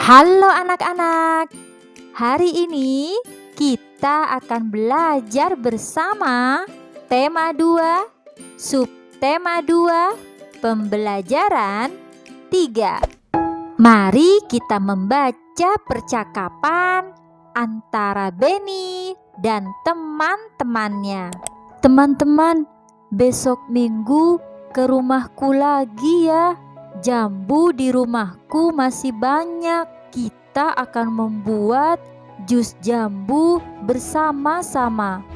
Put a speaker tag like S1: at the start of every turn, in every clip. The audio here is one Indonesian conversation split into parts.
S1: Halo anak-anak, hari ini kita akan belajar bersama tema 2, subtema 2, pembelajaran 3. Mari kita membaca percakapan antara Benny dan teman-temannya. Teman-teman, besok Minggu ke rumahku lagi ya. Jambu di rumahku masih banyak. Kita akan membuat jus jambu bersama-sama.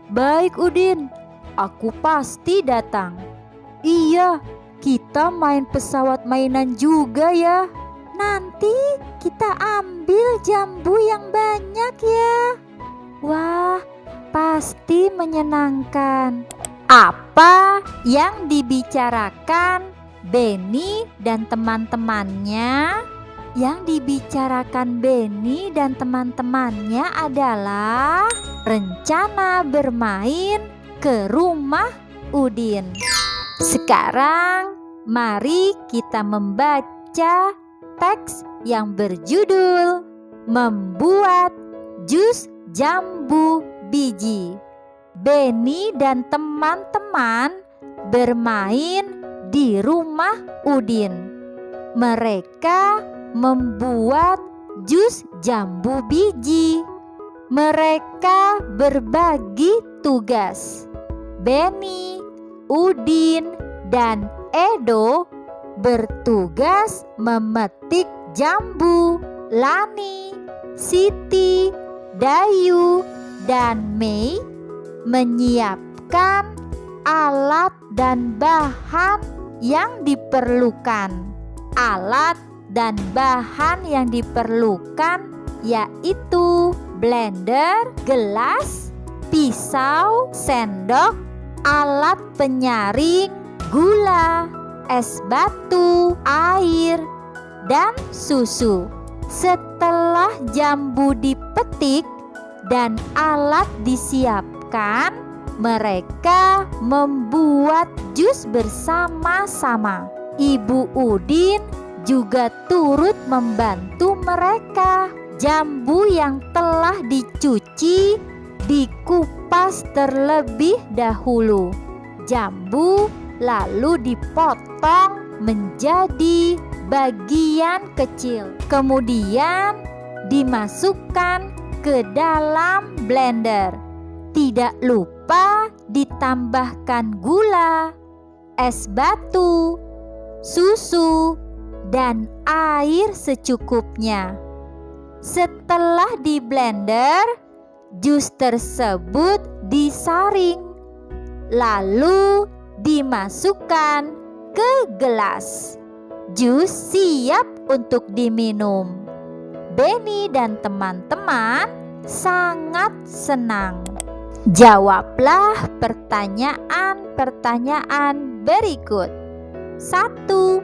S1: Baik Udin, aku pasti datang. Iya, kita main pesawat mainan juga ya. Nanti kita ambil jambu yang banyak ya. Wah, pasti menyenangkan. Apa yang dibicarakan Benny dan teman-temannya? Yang dibicarakan Benny dan teman-temannya adalah rencana bermain ke rumah Udin. Sekarang mari kita membaca teks yang berjudul Membuat Jus Jambu Biji. Benny dan teman-teman bermain di rumah Udin. Mereka membuat jus jambu biji. Mereka berbagi tugas. Benny, Udin, dan Edo bertugas memetik jambu. Lani, Siti, Dayu, dan Mei menyiapkan alat dan bahan yang diperlukan. Alat dan bahan yang diperlukan yaitu blender, gelas, pisau, sendok, alat penyaring, gula, es batu, air, dan susu. Setelah jambu dipetik dan alat disiapkan, mereka membuat jus bersama-sama. Ibu Udin juga turut membantu mereka. Jambu yang telah dicuci dikupas terlebih dahulu. Jambu lalu dipotong menjadi bagian kecil. Kemudian dimasukkan ke dalam blender. Tidak lupa ditambahkan gula, es batu, susu, dan air secukupnya. Setelah di blender, jus tersebut disaring, lalu dimasukkan ke gelas. Jus siap untuk diminum. Benny dan teman-teman sangat senang. Jawablah pertanyaan-pertanyaan berikut. 1.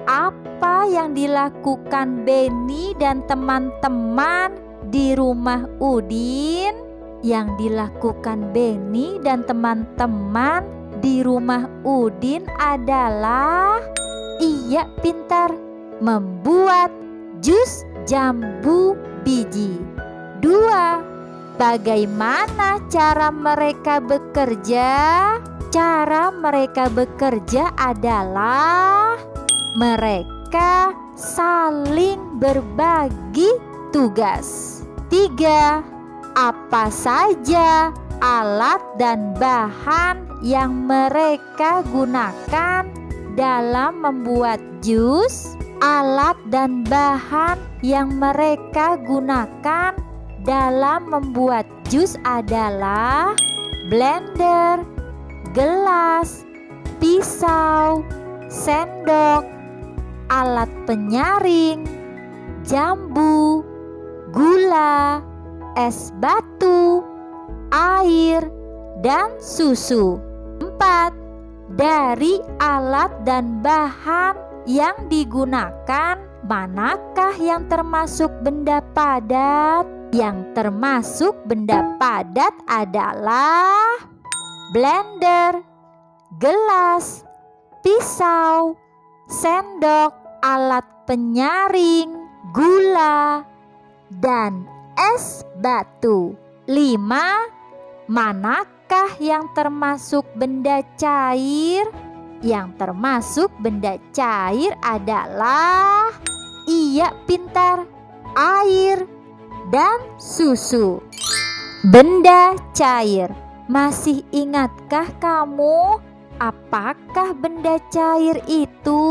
S1: Apa yang dilakukan Benny dan teman-teman di rumah Udin? Yang dilakukan Benny dan teman-teman di rumah Udin adalah, iya pintar, membuat jus jambu biji. 2. Bagaimana cara mereka bekerja? Cara mereka bekerja adalah mereka saling berbagi tugas. 3. Apa saja alat dan bahan yang mereka gunakan dalam membuat jus? Alat dan bahan yang mereka gunakan dalam membuat jus adalah blender, gelas, pisau, sendok, alat penyaring, jambu, gula, es batu, air, dan susu. 4. Dari alat dan bahan yang digunakan, manakah yang termasuk benda padat? Yang termasuk benda padat adalah blender, gelas, pisau, sendok, alat penyaring, gula, dan es batu. 5. Manakah yang termasuk benda cair? Yang termasuk benda cair adalah, iya pintar, air dan susu. Benda cair. Masih ingatkah kamu apakah benda cair itu?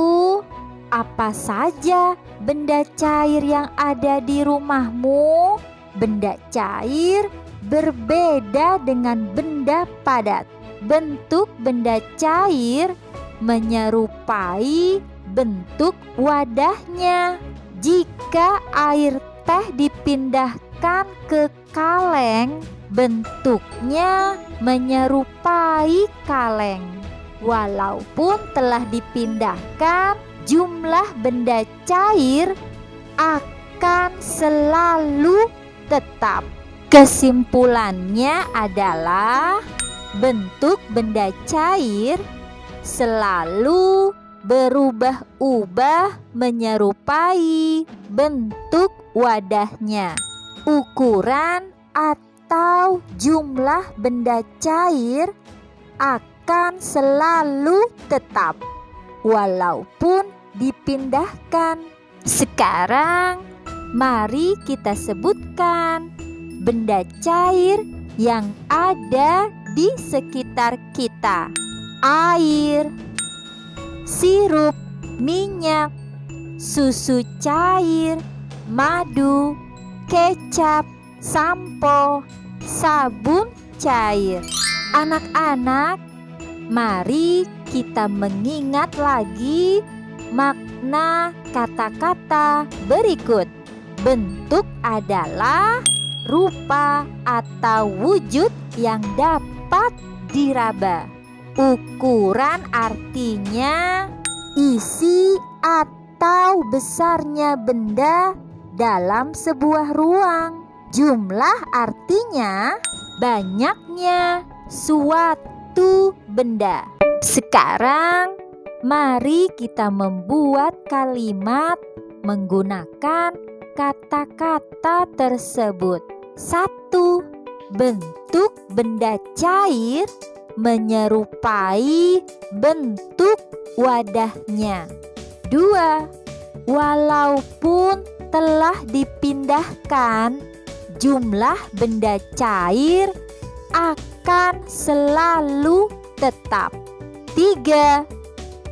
S1: Apa saja benda cair yang ada di rumahmu? Benda cair berbeda dengan benda padat. Bentuk benda cair menyerupai bentuk wadahnya. Jika air teh dipindahkan ke kaleng, bentuknya menyerupai kaleng. Walaupun telah dipindahkan, jumlah benda cair akan selalu tetap. Kesimpulannya adalah bentuk benda cair selalu berubah-ubah menyerupai bentuk wadahnya. Ukuran atau jumlah benda cair akan selalu tetap walaupun dipindahkan. Sekarang mari kita sebutkan benda cair yang ada di sekitar kita. Air, sirup, minyak, susu cair, madu, kecap, sampo, sabun cair. Anak-anak, mari kita mengingat lagi makna kata-kata berikut. Bentuk adalah rupa atau wujud yang dapat diraba. Ukuran artinya isi atau besarnya benda dalam sebuah ruang. Jumlah artinya banyaknya suatu benda. Sekarang mari kita membuat kalimat menggunakan kata-kata tersebut. 1. Bentuk benda cair menyerupai bentuk wadahnya. 2. Walaupun telah dipindahkan, jumlah benda cair akan selalu tetap. 3.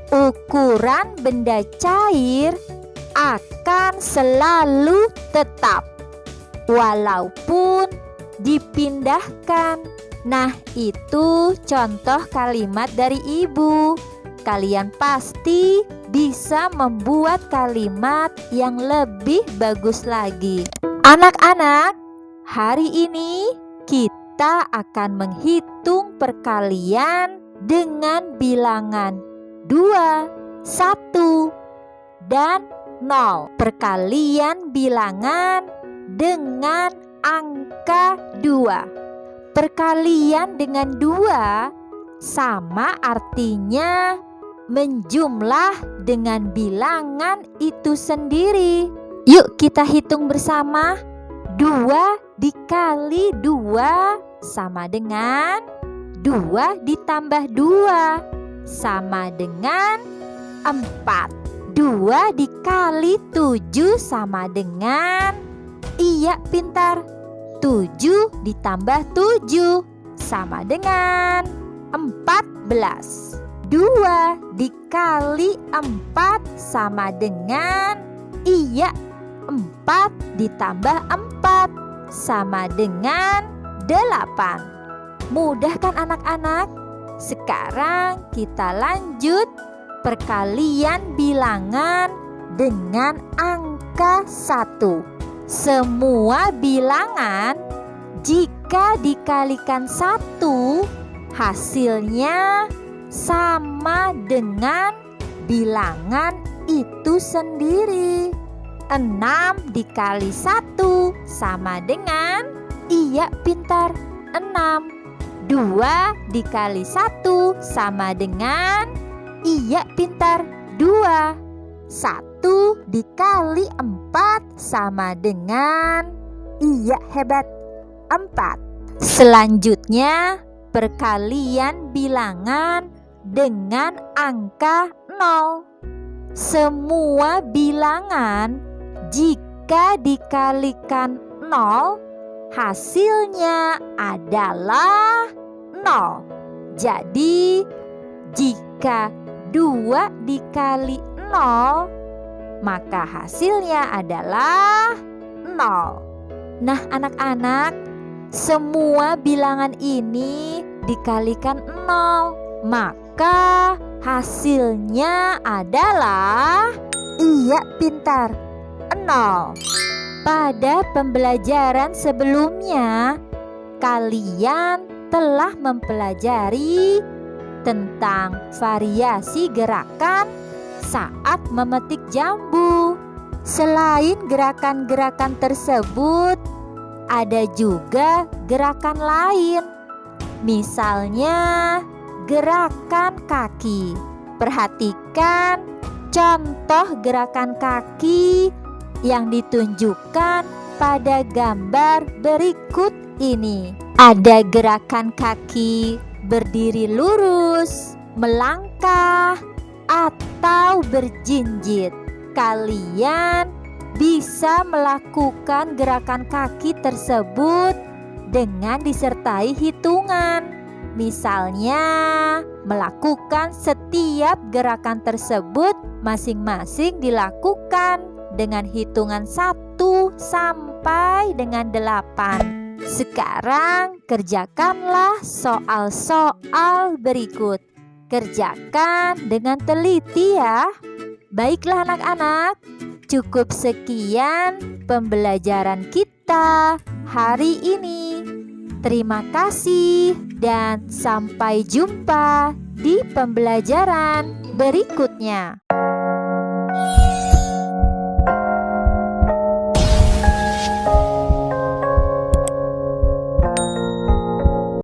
S1: Ukuran benda cair akan selalu tetap walaupun dipindahkan. Nah, itu contoh kalimat dari ibu. Kalian pasti bisa membuat kalimat yang lebih bagus lagi. Anak-anak, hari ini kita akan menghitung perkalian dengan bilangan 2, 1, dan 0. Perkalian bilangan dengan angka 2. Perkalian dengan 2 sama artinya menjumlah dengan bilangan itu sendiri. Yuk kita hitung bersama. 2 dikali 2 sama dengan 2 ditambah 2 sama dengan 4. 2 dikali 7 sama dengan, iya pintar, 7 ditambah 7 sama dengan 14. 2 dikali 4 sama dengan, iya, 4 ditambah 4 sama dengan 8. Mudah kan anak-anak? Sekarang kita lanjut perkalian bilangan dengan angka 1. Semua bilangan jika dikalikan 1 hasilnya sama dengan bilangan itu sendiri. 6 dikali 1 sama dengan, iya pintar, 6. 2 dikali 1 sama dengan, iya pintar, 2. 1 dikali 4 4 sama dengan, iya hebat, 4. Selanjutnya, perkalian bilangan dengan angka 0. Semua bilangan jika dikalikan 0, hasilnya adalah 0. Jadi, jika 2 dikali 0, maka hasilnya adalah 0. Nah, anak-anak, semua bilangan ini dikalikan 0, maka hasilnya adalah, iya pintar, 0. Pada pembelajaran sebelumnya, kalian telah mempelajari tentang variasi gerakan saat memetik jambu. Selain gerakan-gerakan tersebut, ada juga gerakan lain. Misalnya, gerakan kaki. Perhatikan contoh gerakan kaki yang ditunjukkan pada gambar berikut ini. Ada gerakan kaki berdiri lurus, melangkah, atau berjinjit. Kalian bisa melakukan gerakan kaki tersebut dengan disertai hitungan. Misalnya, melakukan setiap gerakan tersebut masing-masing dilakukan dengan hitungan 1 sampai dengan 8. Sekarang kerjakanlah soal-soal berikut. Kerjakan dengan teliti ya. Baiklah anak-anak, cukup sekian pembelajaran kita hari ini. Terima kasih dan sampai jumpa di pembelajaran berikutnya.